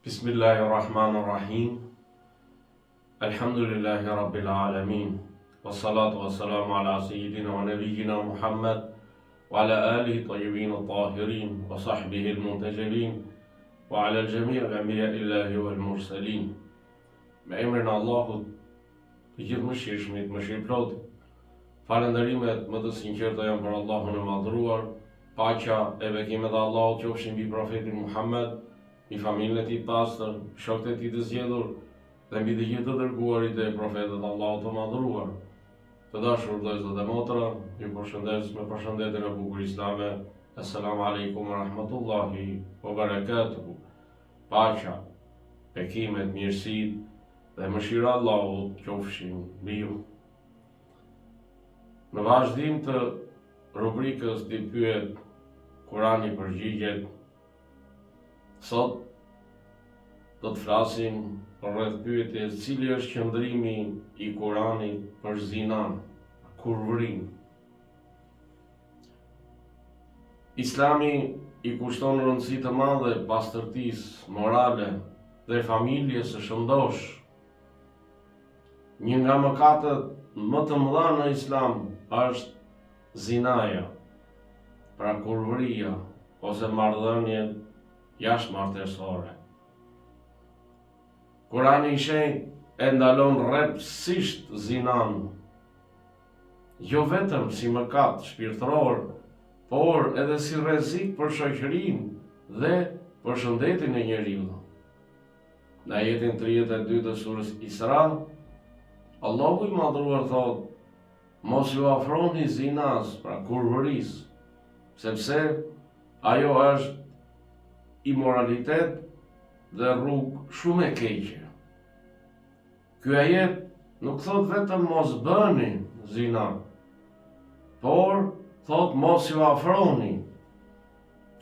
Bismillahirrahmanirrahim. Alhamdulillahi Rabbil Alamin. Wassalatu wassalamu ala sayyidina wa nabiyyina Muhammad wa ala alihi tayyibin at-tahirin wa sahbihi al-muntajabin wa ala al-jami' al-anbiya illahi wal mursalin. Me emrin e Allahut, të gjithë mëshirshmit, mëshirëplot. Falënderimet më të sinqerta janë për Allahun e madhruar. Paqja e bekimet e Allahut qofshin mbi profetin Muhammed, mbi familjen e tij pastër, shokët e tij të zgjedhur dhe mbi të gjithë të dërguarit e profetët e Allahut të madhruar. Të dashur vëllezër dhe motra, ju përshëndes me përshëndetjen e bukur islame. Assalamu alaikum wa rahmatullahi wa barakatuhu. Paqja, bekimet, mirësitë dhe mëshira e Allahut qofshin mbi ju. Në vazhdim të rubrikës Ti pyet, Kurani përgjigjet, sot do të flasim për rreth pyetjes cili është qëndrimi i Kuranit për zinan, kurvërinë. Islami i kushton rëndësi të madhe pastërtisë morale dhe familjes së shëndosh. Një nga mëkatet më të mëdha në Islam është zinaja, pra kurvëria ose marrëdhënie jashtëmartësore. Kurani i shenjtë e ndalon rreptësisht zinan, jo vetëm si mëkat shpirtëror, por edhe si rrezik për shoqërinë dhe për shëndetin e njeriu. Në ajetin 32 të surës Isra, Allahu i madhruar thotë: mos ju afroni zinas, pra kurvërisë, sepse ajo është imoralitet dhe rrugë shumë e keqe. Ky ajet nuk thot vetëm mos bëni zina, por thot mos ju afroni,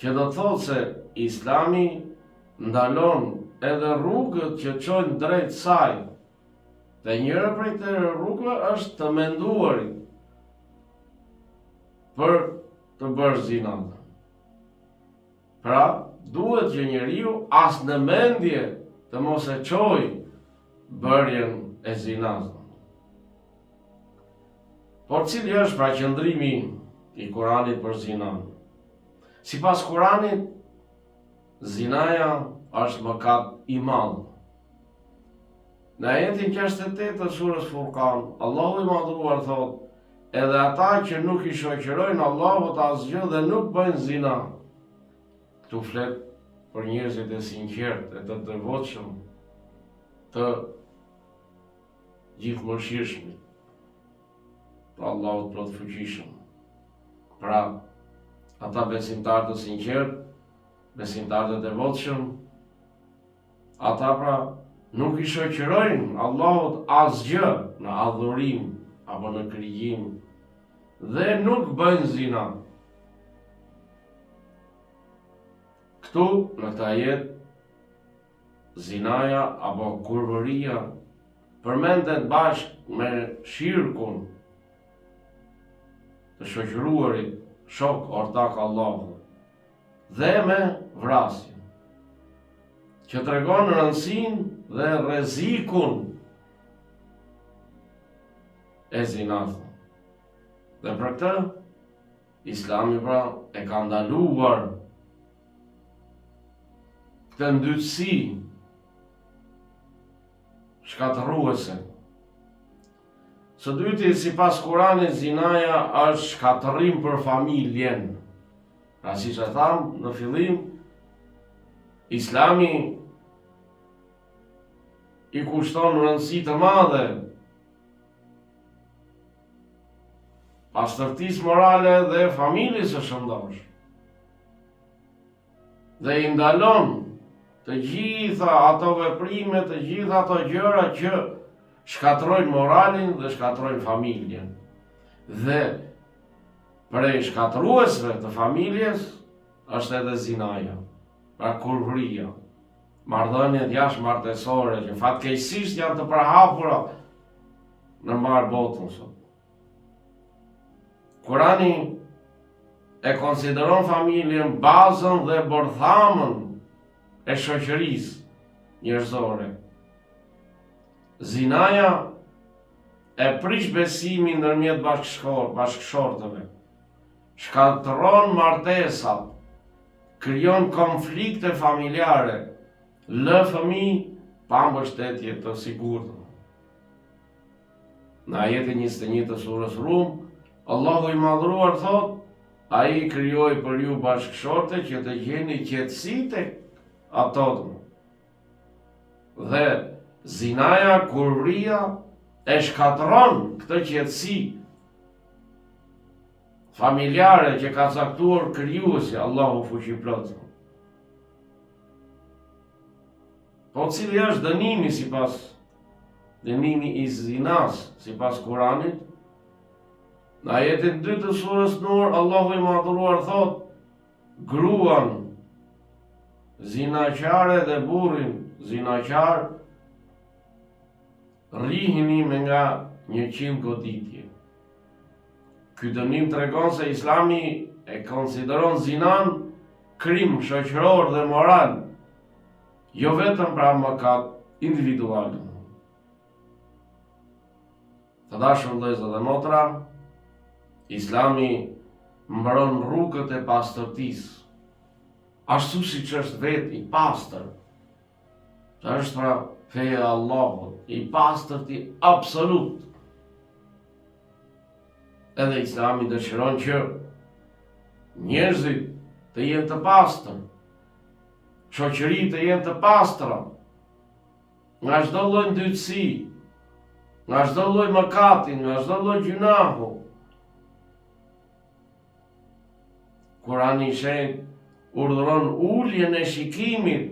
që do të thot se Islami ndalon edhe rrugët që çojnë drejt saj. Dhe njëra prej këtyre rrugëve është të menduarit për të bërë zina. Pra, duhet që njeriu as në mendje të mos e çojë bërjen e zinës. Por cili është pra qëndrimi i Kuranit për zinën? Sipas Kuranit, zinaja është mëkat i madh. Në ajetin 68 të surës Furqan, Allahu i madhruar thotë: edhe ata që nuk i shoqërojnë Allahut asgjë dhe nuk bëjnë zina. Këtu flet për njerëzit e sinqertë, e të devotshëm, të gjithëmëshirshmit, të Allahut plotfuqishëm. Pra, ata besimtarë të sinqertë, besimtarë të devotshëm, ata pra nuk i shoqërojnë Allahut asgjë në adhurim apo në krijim dhe nuk bëjnë zina. Këtu në këtë ajet, zinaja apo kurvëria përmendet bashkë me shirkun, të shoqëruarit shok ortak Allahut, dhe me vrasjen, që tregon rëndësinë dhe rrezikun e zinës. Dhe për këtë, Islami pra e ka ndaluar këtë ndytësi shkatërruese. Së dyti, sipas Kuranit, zinaja është shkatërrim për familjen. Pra siç e tham në fillim, Islami i kushton rëndësi të madhe pastërtisë morale dhe familjes së shëndosh. Dhe i ndalon të gjitha ato veprime, të gjitha ato gjëra që shkatrojnë moralin dhe shkatrojnë familjen. Dhe prej shkatruesve të familjes është edhe zinaja, pra kurvëria, marrëdhëniet jashtëmartësore që fatkeqësisht janë të përhapura në mbar botën sot. Kurani e konsideron familjen bazën dhe bërthamën e shoqërisë njerëzore. Zinaja e prish besimin ndërmjet bashkëshortëve, shkatërron martesat, krijon konflikte familjare, lë fëmijë pa mbështetje të sigurtë. Në ajetin 21 të surës Rum, Allahu i madhruar thot, ai krijoi për ju bashkëshorte që të gjeni qetësi tek ato. Dhe zinaja, kurria e shkatëron këtë qetësi familjare që ka caktuar krijuesi Allahu fuqiplot. Po cili është dënimi dënimi i zinas sipas Kuranit? Në ajetin 2 të surës Nur, Allahu i madhruar thot, gruan zinaqare dhe burrin zinaqar rrihini me nga 100 goditje. Ky dënim tregon se Islami e konsideron zinan krim shoqëror dhe moral, jo vetëm pra mëkat individual. Të dashur vëllezër dhe motra, Islami mbron rrugët e pastërtisë, ashtu siç është vetë i pastër. Që është pra feja e Allahut, i pastërt i absolut. Edhe Islami dëshiron që njerëzit të jenë të pastër, shoqëritë të jenë të pastra, nga çdo lloj ndytësi, nga çdo lloj mëkati, nga çdo lloj gjunahu. Kurani i Shenjtë urdhëron uljen e shikimit,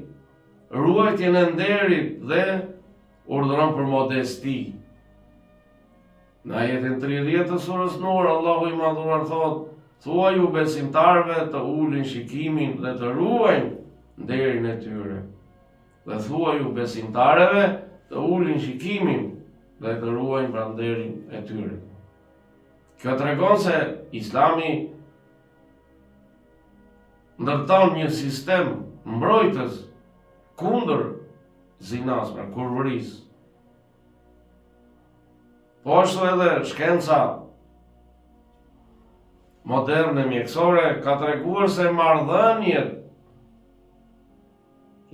ruajtjen e nderit dhe urdhëron për modesti. Në ajetin 30 të surës Nur, Allahu i madhuar thot, thuaj ju besimtarve të ulin shikimin dhe të ruajnë nderin e tyre. Dhe thuaj ju besimtareve të ulin shikimin dhe të ruajnë pra nderin e tyre. Kjo tregon se Islami ndërton një sistem mbrojtës kundër zinas, pra kurvërisë. Po ashtu edhe shkenca moderne mjekësore ka treguar se marrëdhëniet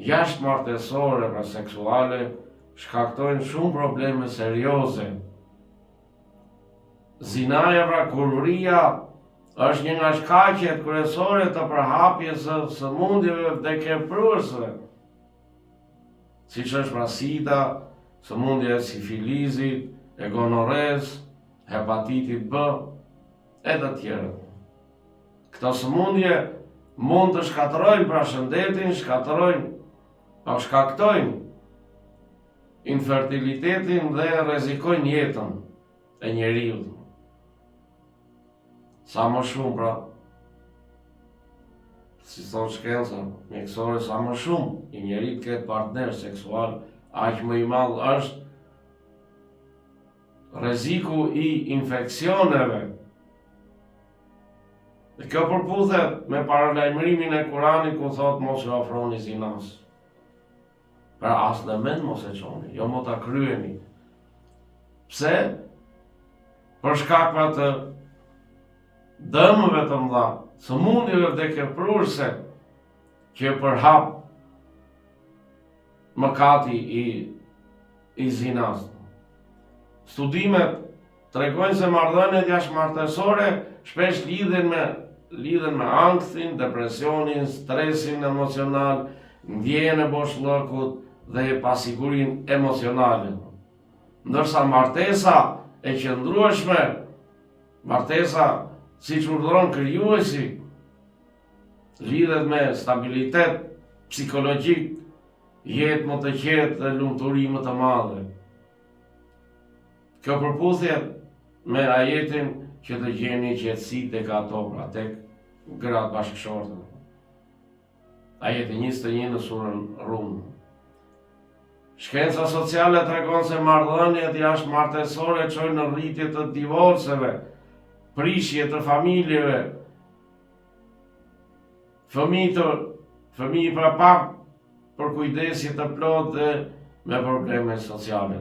jashtëmartesore pra seksuale shkaktojnë shumë probleme serioze. Zinaja pra kurvëria është një nga shkaqet kryesore të përhapjes së sëmundjeve vdekjepruese, siç është pra sida, sëmundja e sifilizit, e gonorres, hepatitit B, edhe tjera. Këto sëmundje mund të shkatërrojnë pra shëndetin, shkaktojnë infertilitetin dhe rrezikojnë jetën e njeriu. Sa më shumë pra, si thon shkenca mjekësore, sa më shumë i njeri të ketë partner seksual, aq më i madh është rreziku i infeksioneve. Dhe kjo përputhet me paralajmërimin e Kuranit ku thot mos ju afroni zinas. Pra as në mend mos e çoni, jo mo ta kryeni. Pse? Për shkak pra të dëmëve të mëdha, sëmundjeve vdekjepruese që përhap mëkati i zinas. Studimet tregojnë se marrëdhëniet jashtëmartesore shpesh lidhen me ankthin, depresionin, stresin emocional, ndjenjën e boshllëkut dhe pasigurinë emocionale. Ndërsa martesa e qëndrueshme, martesa siç urdhëron krijuesi, lidhet me stabilitet psikologjik, jetë më të qetë dhe lumturi më të madhe. Kjo përputhjet me ajetin që të gjeni qetësi tek ato, pra tek gratë bashkëshorte. Ajeti 21 në surën Rum. Shkenca sociale tregon se marrëdhëniet jashtëmartesore çojnë në rritje të divorceve, prishje të familjeve, fëmijë pra për kujdesje të plot dhe me probleme sociale.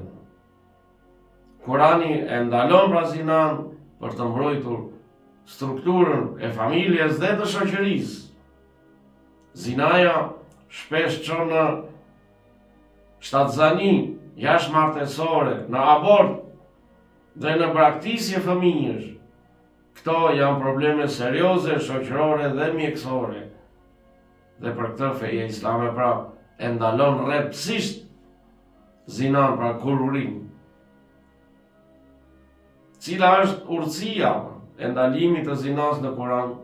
Kurani e ndalon pra zinan për të mbrojtur strukturën e familjes dhe të shoqërisë. Zinaja shpesh çon në shtatzani jashtëmartësore, në abort dhe në braktisje fëmijësh. Këto janë probleme serioze, shoqërore dhe mjekësore. Dhe për këtë feja islame pra e ndalon rreptësisht zinan pra kurrin. Cila është urtësia e ndalimit të zinas në Kur'an?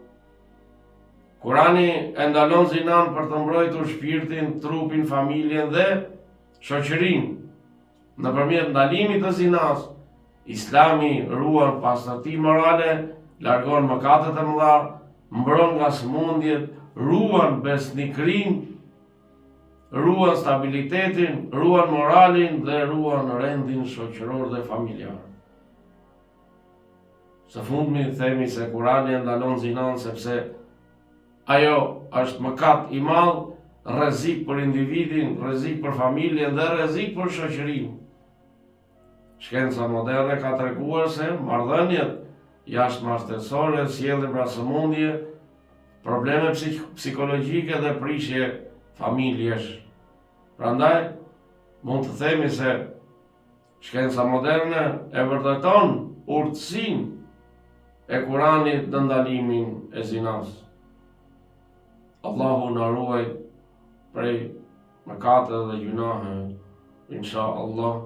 Kurani e ndalon zinan për të mbrojtur shpirtin, trupin, familjen dhe shoqërinë. Nëpërmjet ndalimit të zinas, Islami ruan pastërti morale, largon mëkatet e mëdha, mbron nga sëmundjet, ruan besnikrin, ruan stabilitetin, ruan moralin dhe ruan rendin shoqëror dhe familjar. Së fundmi themi se Kurani e ndalon zinan sepse ajo është mëkat i madh, rrezik për individin, rrezik për familjen dhe rrezik për shoqërinë. Shkenca moderne ka treguar se marrëdhëniet jashtëmartësore sjellin pra sëmundje, probleme psikologjike dhe prishje familjesh. Prandaj mund të themi se shkenca moderne e vërteton urtësinë e Kuranit në ndalimin e zinas. Allahu na ruaj prej mëkateve dhe gjunahe, insha Allah.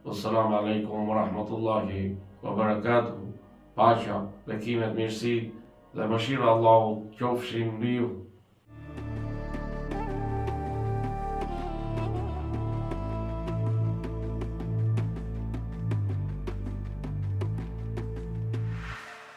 Wassalamu alaikum wa rahmatullahi wa barakatuh. Paqja, bekimet, mirësi dhe mëshira Allahut qofshin mbi ju.